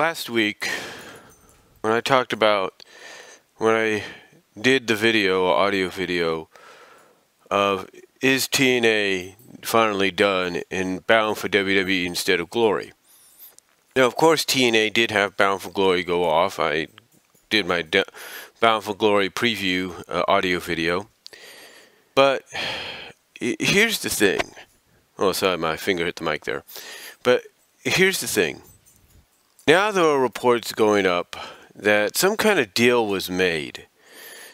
Last week, when I talked about when I did the video, audio video, of is TNA finally done and bound for WWE instead of Glory. Now, of course, TNA did have Bound for Glory go off. I did my Bound for Glory preview audio video. But here's the thing. Oh, sorry, my finger hit the mic there. But here's the thing. Now there are reports going up that some kind of deal was made.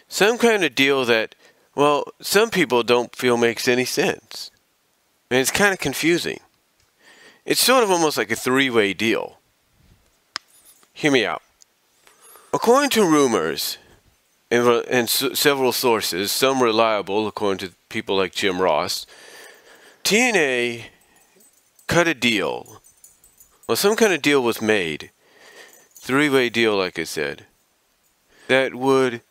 Some kind of deal that, well, some people don't feel makes any sense. And it's kind of confusing. It's sort of almost like a three-way deal. Hear me out. According to rumors and several sources, some reliable, according to people like Jim Ross, TNA cut a deal. Well, some kind of deal was made, three-way deal, like I said, that would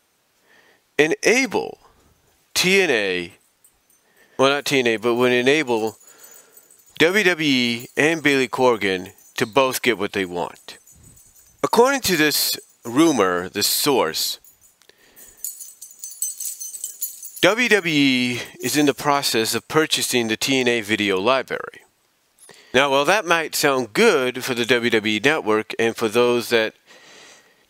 enable TNA, well, not TNA, but would enable WWE and Billy Corgan to both get what they want. According to this rumor, this source, WWE is in the process of purchasing the TNA video library. Now, while that might sound good for the WWE Network and for those that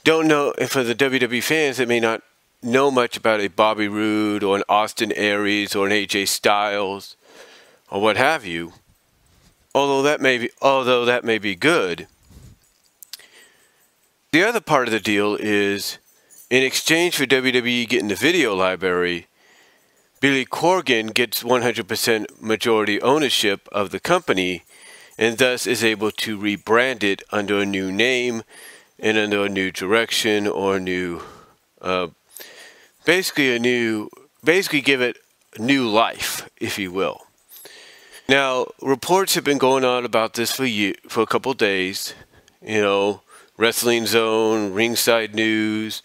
don't know, and for the WWE fans that may not know much about a Bobby Roode or an Austin Aries or an AJ Styles or what have you, although that may be good, the other part of the deal is in exchange for WWE getting the video library, Billy Corgan gets 100% majority ownership of the company and thus is able to rebrand it under a new name and under a new direction or a new, basically give it new life, if you will. Now, reports have been going on about this for a couple days. You know, Wrestling Zone, Ringside News,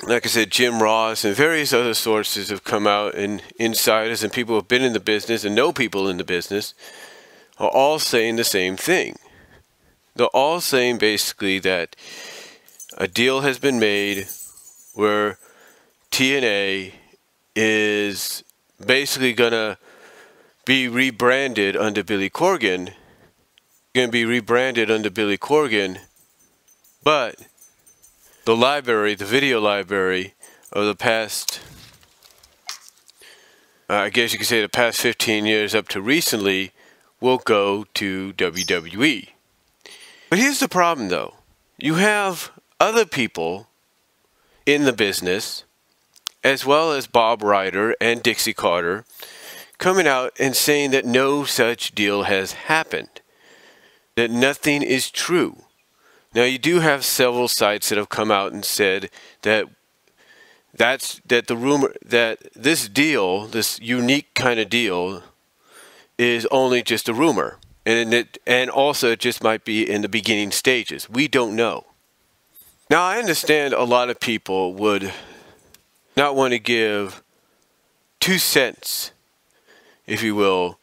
like I said, Jim Ross and various other sources have come out, and insiders and people who have been in the business and know people in the business are all saying the same thing. They're all saying basically that a deal has been made where TNA is basically going to be rebranded under Billy Corgan, but the library, the video library of the past, I guess you could say the past 15 years up to recently, will go to WWE. But here's the problem, though. You have other people in the business, as well as Bob Ryder and Dixie Carter, coming out and saying that no such deal has happened, that nothing is true. Now, you do have several sites that have come out and said that the rumor that this deal, this unique kind of deal, is only just a rumor, and also it just might be in the beginning stages. We don't know. Now, I understand a lot of people would not want to give 2 cents, if you will,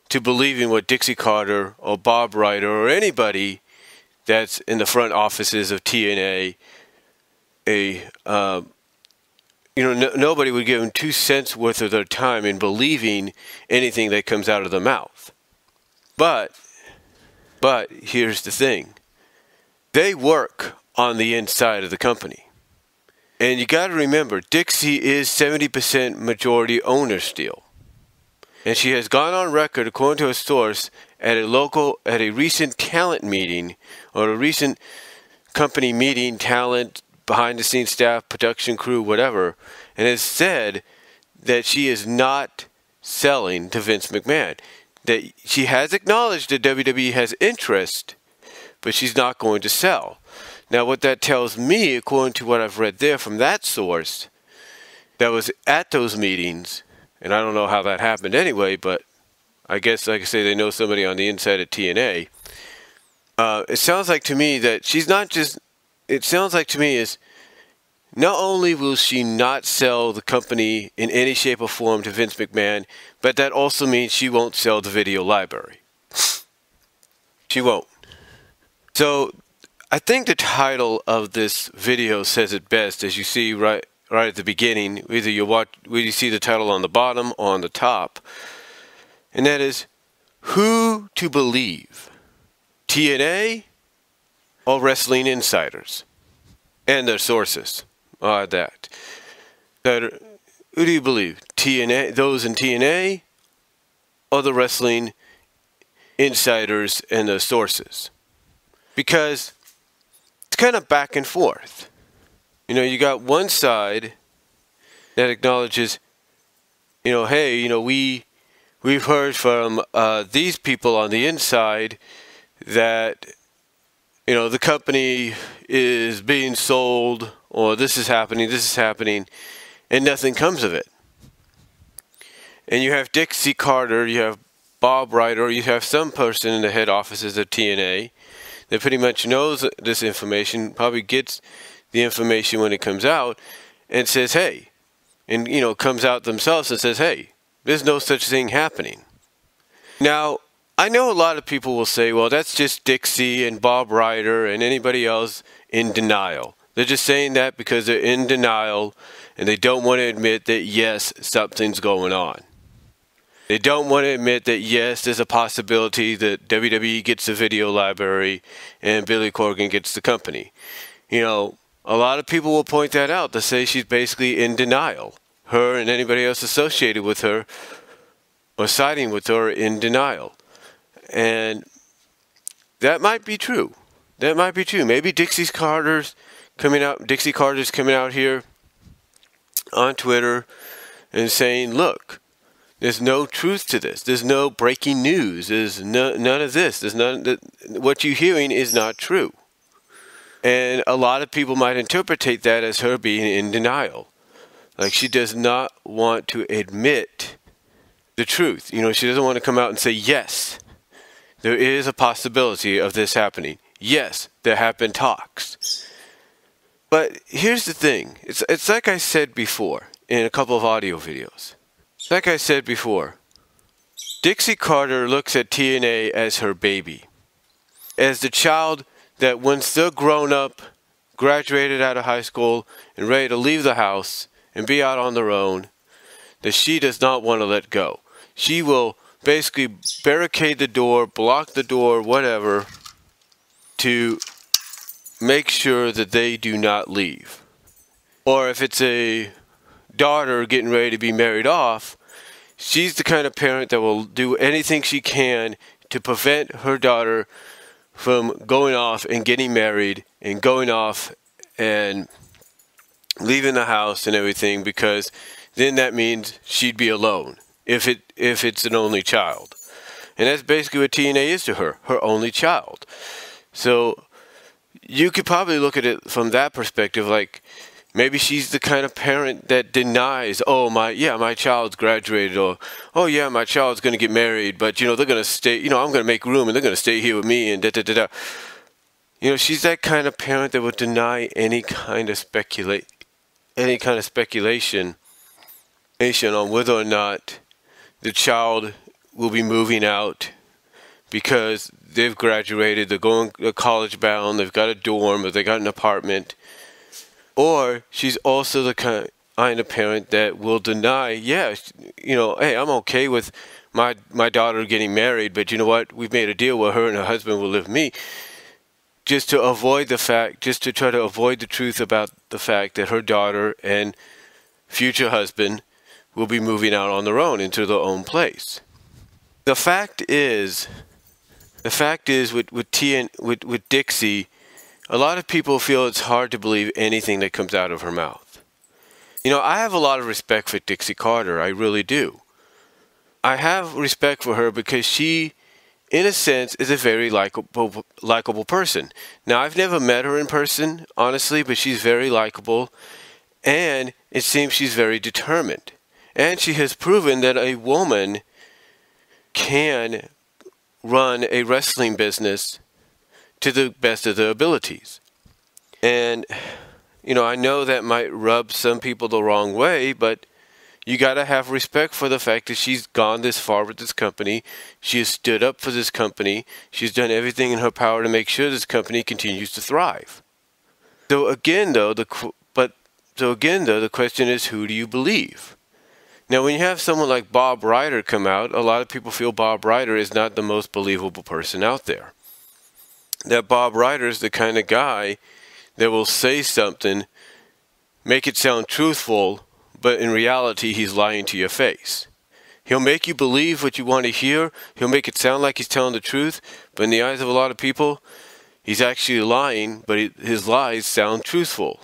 to believing what Dixie Carter or Bob Ryder or anybody that's in the front offices of TNA, nobody would give them 2 cents worth of their time in believing anything that comes out of their mouth. But here's the thing. They work on the inside of the company. And you got to remember, Dixie is 70% majority owner still. And she has gone on record, according to a source, at a recent talent meeting, or a recent company meeting, talent, behind-the-scenes staff, production crew, whatever, and has said that she is not selling to Vince McMahon. That she has acknowledged that WWE has interest, but she's not going to sell. Now, what that tells me, according to what I've read there from that source that was at those meetings, and I don't know how that happened anyway, but I guess, like I say, they know somebody on the inside at TNA. It sounds like to me that she's not just, it sounds like to me is not only will she not sell the company in any shape or form to Vince McMahon, but that also means she won't sell the video library. She won't. So I think the title of this video says it best, as you see right at the beginning. Either you see the title on the bottom or on the top, and that is Who to Believe, TNA or Wrestling Insiders, and their sources. That who do you believe, TNA, those in TNA, or the Wrestling Insiders and the sources? Because it's kind of back and forth. You know, you got one side that acknowledges, hey, we've heard from these people on the inside that, the company is being sold, or this is happening, and nothing comes of it. And you have Dixie Carter, you have Bob Ryder, you have some person in the head offices of TNA that pretty much knows this information, probably gets the information when it comes out, and says, hey, and, comes out themselves and says, hey, there's no such thing happening. Now, I know a lot of people will say, well, that's just Dixie and Bob Ryder and anybody else in denial. They're just saying that because they're in denial and they don't want to admit that, yes, something's going on. They don't want to admit that, yes, there's a possibility that WWE gets the video library and Billy Corgan gets the company. A lot of people will point that out to say she's basically in denial. Her and anybody else associated with her or siding with her in denial. And that might be true. That might be true. Maybe Dixie Carter's coming out here on Twitter and saying, look, there's no truth to this. There's no breaking news. There's none of this. What you're hearing is not true. And a lot of people might interpret that as her being in denial. Like she does not want to admit the truth. She doesn't want to come out and say, yes, there is a possibility of this happening. Yes, there have been talks. But here's the thing. It's like I said before in a couple of audio videos. Like I said before, Dixie Carter looks at TNA as her baby. As the child that once they're grown up, graduated out of high school, and ready to leave the house and be out on their own, that she does not want to let go. She will basically barricade the door, block the door, whatever, to make sure that they do not leave. Or if it's a daughter getting ready to be married off, she's the kind of parent that will do anything she can to prevent her daughter from going off and getting married and going off and leaving the house and everything, because then that means she'd be alone if it's an only child. And that's basically what TNA is to her only child. So you could probably look at it from that perspective, like maybe she's the kind of parent that denies, my child's graduated, or, oh yeah, my child's going to get married, but, they're going to stay, I'm going to make room and they're going to stay here with me and da-da-da-da. She's that kind of parent that would deny any kind of speculation on whether or not the child will be moving out because they've graduated, they're college bound, they've got a dorm, or they got an apartment. Or she's also the kind of parent that will deny, hey, I'm okay with my daughter getting married, but you know what? We've made a deal where her and her husband will live with me. Just to try to avoid the truth about the fact that her daughter and future husband will be moving out on their own into their own place. The fact is with Dixie, a lot of people feel it's hard to believe anything that comes out of her mouth. I have a lot of respect for Dixie Carter. I really do. I have respect for her because she, in a sense, is a very likable person. Now, I've never met her in person, honestly, but she's very likable, and it seems she's very determined. And she has proven that a woman can run a wrestling business to the best of their abilities. And, I know that might rub some people the wrong way, but, You got to have respect for the fact that she's gone this far with this company. She has stood up for this company. She's done everything in her power to make sure this company continues to thrive. So again, though, the question is, who do you believe? Now, when you have someone like Bob Ryder come out, a lot of people feel Bob Ryder is not the most believable person out there. That Bob Ryder is the kind of guy that will say something, make it sound truthful, but in reality, he's lying to your face. He'll make you believe what you want to hear. He'll make it sound like he's telling the truth, but in the eyes of a lot of people, he's actually lying, but his lies sound truthful.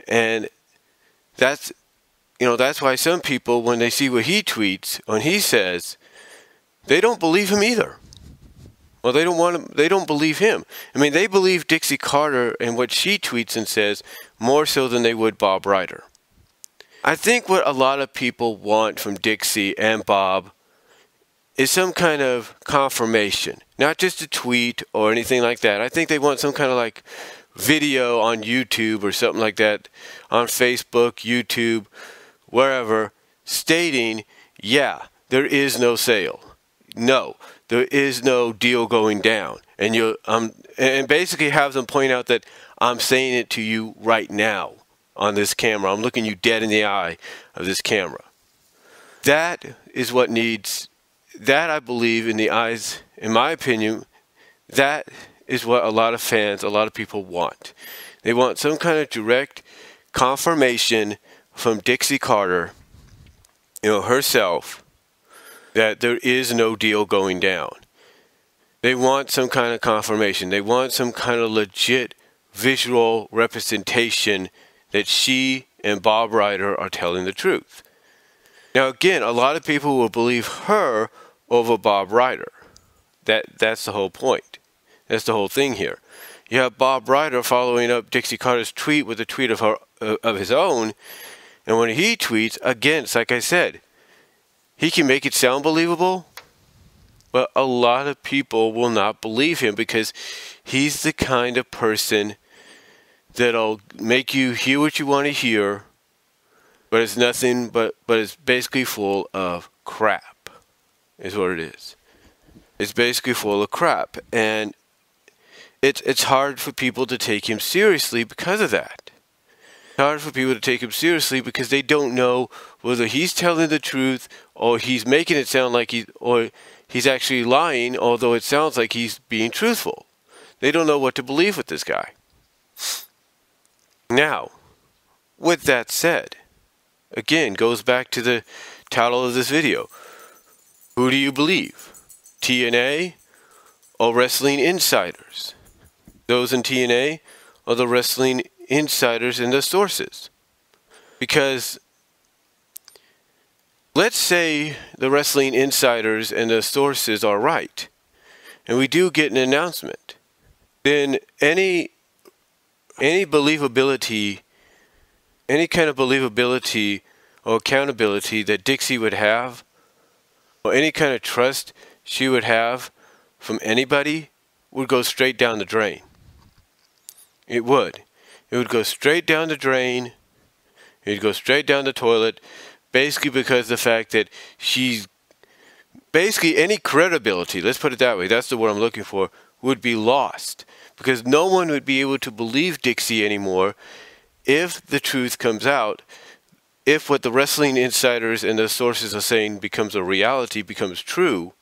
And that's why some people, when they see what he tweets, when he says, they don't believe him either. Well, they don't believe him. I mean, they believe Dixie Carter and what she tweets and says more so than they would Bob Ryder. I think what a lot of people want from Dixie and Bob is some kind of confirmation, not just a tweet or anything like that. I think they want some kind of like video on YouTube or something like that, on Facebook, YouTube, wherever, stating, yeah, there is no sale. No, there is no deal going down. And and basically have them point out that I'm saying it to you right now on this camera. I'm looking you dead in the eye of this camera. That is what needs, that I believe in my opinion, that is what a lot of fans, a lot of people want. They want some kind of direct confirmation from Dixie Carter, herself, that there is no deal going down. They want some kind of confirmation. They want some kind of legit visual representation that she and Bob Ryder are telling the truth. Now again, a lot of people will believe her over Bob Ryder. That's the whole point. That's the whole thing here. You have Bob Ryder following up Dixie Carter's tweet with a tweet of his own, and when he tweets, again, it's like I said, he can make it sound believable, but a lot of people will not believe him because he's the kind of person that'll make you hear what you want to hear, but it's nothing but it's basically full of crap, is what it is. It's basically full of crap, and it's hard for people to take him seriously because of that. It's hard for people to take him seriously because they don't know whether he's telling the truth or he's making it sound like he's actually lying, although it sounds like he's being truthful. They don't know what to believe with this guy. Now, with that said, again, goes back to the title of this video. Who do you believe? TNA or Wrestling Insiders? Those in TNA or the Wrestling Insiders and the sources? Because let's say the Wrestling Insiders and the sources are right, and we do get an announcement, then any believability, any kind of believability or accountability that Dixie would have, or any kind of trust she would have from anybody, would go straight down the drain. It would. It would go straight down the drain. It would go straight down the toilet, basically because of the fact that she's, basically any credibility, let's put it that way, that's the word I'm looking for, would be lost. Because no one would be able to believe Dixie anymore if the truth comes out, if what the Wrestling Insiders and the sources are saying becomes a reality, becomes true.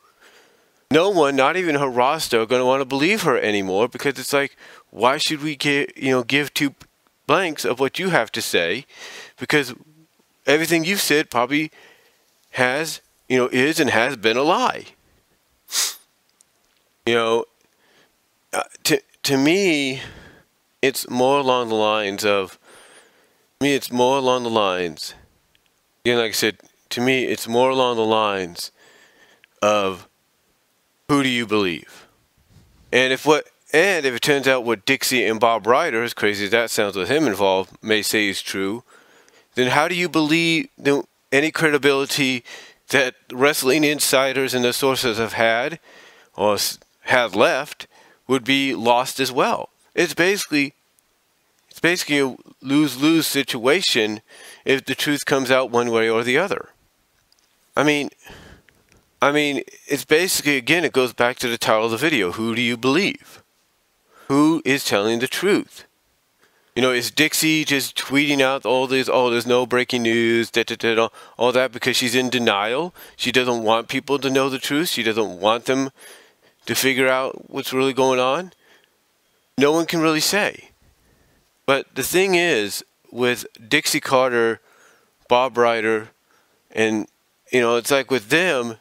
No one, not even her roster, are going to want to believe her anymore, because it's like, why should we give two blanks of what you have to say? Because everything you've said probably has, is and has been a lie. To me, it's more along the lines of, again, like I said, to me, it's more along the lines of, who do you believe? And if it turns out what Dixie and Bob Ryder, as crazy as that sounds with him involved, may say is true, then how do you believe any credibility that Wrestling Insiders and the sources have had or have left would be lost as well? It's basically It's basically a lose-lose situation if the truth comes out one way or the other. I mean, it's basically, again, it goes back to the title of the video. Who do you believe? Who is telling the truth? You know, is Dixie just tweeting out all this, oh, there's no breaking news, all that because she's in denial? She doesn't want people to know the truth. She doesn't want them to figure out what's really going on. No one can really say. But the thing is, with Dixie Carter, Bob Ryder, and, you know, it's like with them,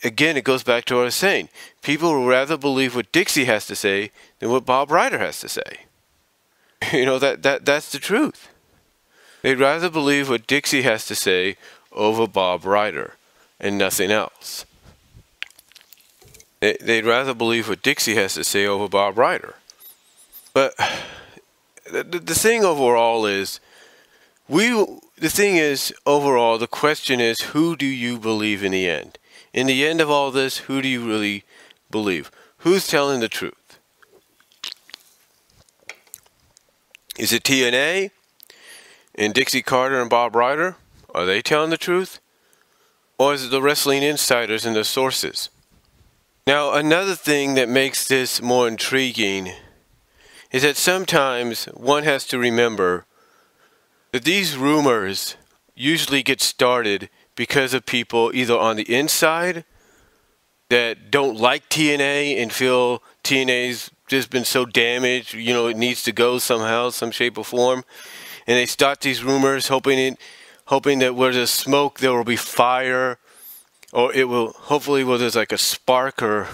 again, it goes back to what I was saying. People will rather believe what Dixie has to say than what Bob Ryder has to say. You know, that's the truth. They'd rather believe what Dixie has to say over Bob Ryder and nothing else. They'd rather believe what Dixie has to say over Bob Ryder. But the thing overall is, the question is, who do you believe in the end? In the end of all this, who do you really believe? Who's telling the truth? Is it TNA and Dixie Carter and Bob Ryder? Are they telling the truth? Or is it the wrestling insiders and the sources? Now, another thing that makes this more intriguing is that sometimes one has to remember that these rumors usually get started because of people either on the inside that don't like TNA and feel TNA's just been so damaged, you know, it needs to go somehow, some shape or form. And they start these rumors hoping that where there's smoke there will be fire, or it will, hopefully where there's like a spark or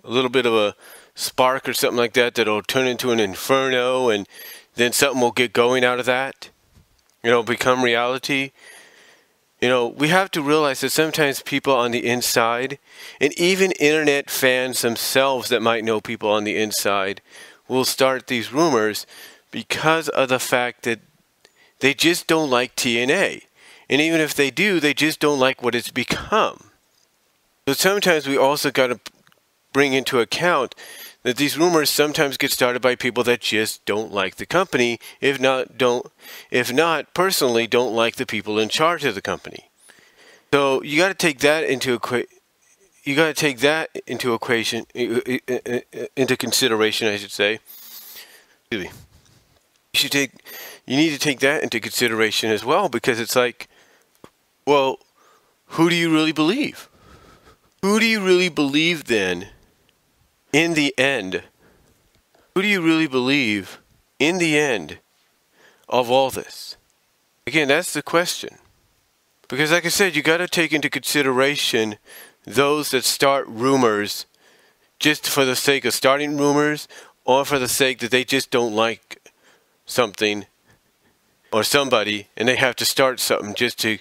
a little bit of a spark or something like that that'll turn into an inferno, and then something will get going out of that, you know, become reality. You know, we have to realize that sometimes people on the inside, and even internet fans themselves that might know people on the inside, will start these rumors because of the fact that they just don't like TNA. And even if they do, they just don't like what it's become. So sometimes we also got to bring into account that these rumors sometimes get started by people that just don't like the company, if not personally don't like the people in charge of the company. So you got to take that into consideration, I should say. You need to take that into consideration as well, because it's like, well, who do you really believe? Who do you really believe then? In the end, who do you really believe in the end of all this? Again, that's the question. Because like I said, you got to take into consideration those that start rumors just for the sake of starting rumors, or for the sake that they just don't like something or somebody and they have to start something just to,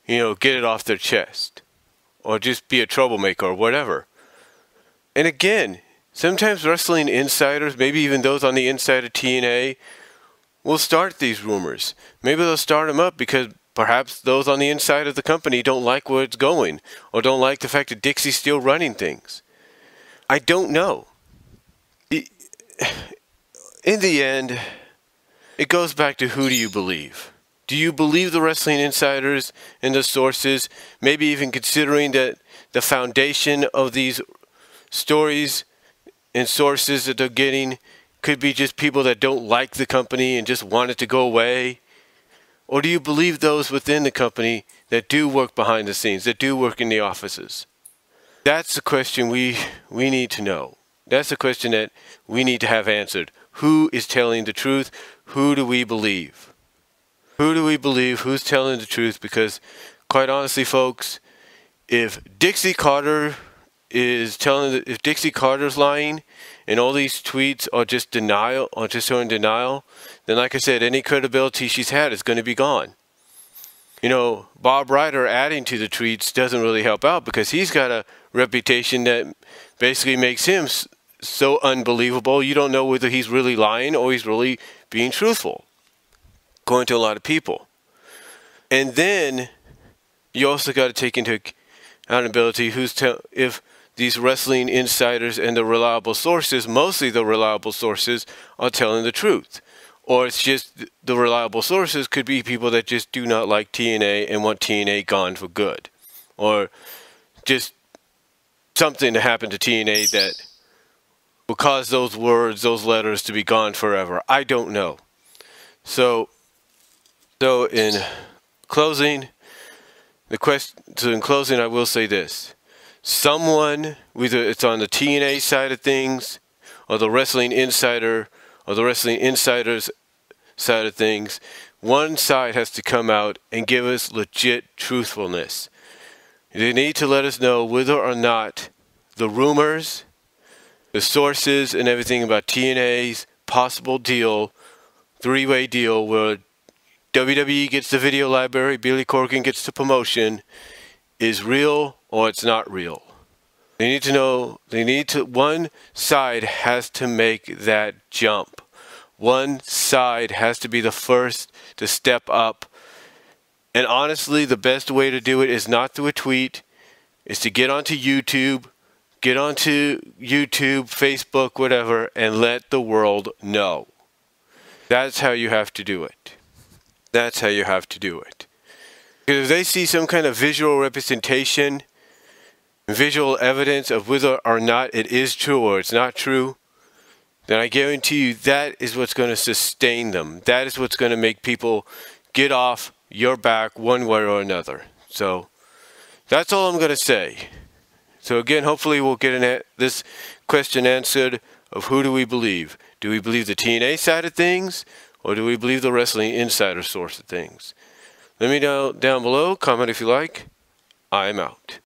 you know, get it off their chest, or just be a troublemaker or whatever. And again, sometimes wrestling insiders, maybe even those on the inside of TNA, will start these rumors. Maybe they'll start them up because perhaps those on the inside of the company don't like where it's going, or don't like the fact that Dixie's still running things. I don't know. In the end, it goes back to, who do you believe? Do you believe the wrestling insiders and the sources, maybe even considering that the foundation of these stories and sources that they're getting could be just people that don't like the company and just want it to go away? Or do you believe those within the company that do work behind the scenes, that do work in the offices? That's the question we need to know. That's the question that we need to have answered. Who is telling the truth? Who do we believe? Who do we believe? Who's telling the truth? Because quite honestly, folks, if Dixie Carter is if Dixie Carter's lying and all these tweets are just denial, or just showing denial, then like I said, any credibility she's had is going to be gone. You know, Bob Ryder adding to the tweets doesn't really help out, because he's got a reputation that basically makes him so unbelievable you don't know whether he's really lying or he's really being truthful, according to a lot of people. And then you also got to take into accountability if these wrestling insiders and the reliable sources, mostly the reliable sources, are telling the truth. or it's just the reliable sources could be people that just do not like TNA and want TNA gone for good, or just something to happen to TNA that will cause those words, those letters to be gone forever. I don't know. So in closing, I will say this. Someone, whether it's on the TNA side of things, or the Wrestling Insider, or the Wrestling Insider's side of things, one side has to come out and give us legit truthfulness. They need to let us know whether or not the rumors, the sources, and everything about TNA's possible deal, three-way deal, where WWE gets the video library, Billy Corgan gets the promotion, is real or it's not real. They need to know, one side has to make that jump. One side has to be the first to step up. And honestly, the best way to do it is not through a tweet, is to get onto YouTube, Facebook, whatever, and let the world know. That's how you have to do it. That's how you have to do it. Because if they see some kind of visual representation, visual evidence of whether or not it is true or it's not true, then I guarantee you that is what's going to sustain them. That is what's going to make people get off your back one way or another. So that's all I'm going to say. So again, hopefully we'll get this question answered of who do we believe? Do we believe the TNA side of things, or do we believe the Wrestling Insider source of things? Let me know down below. Comment if you like. I'm out.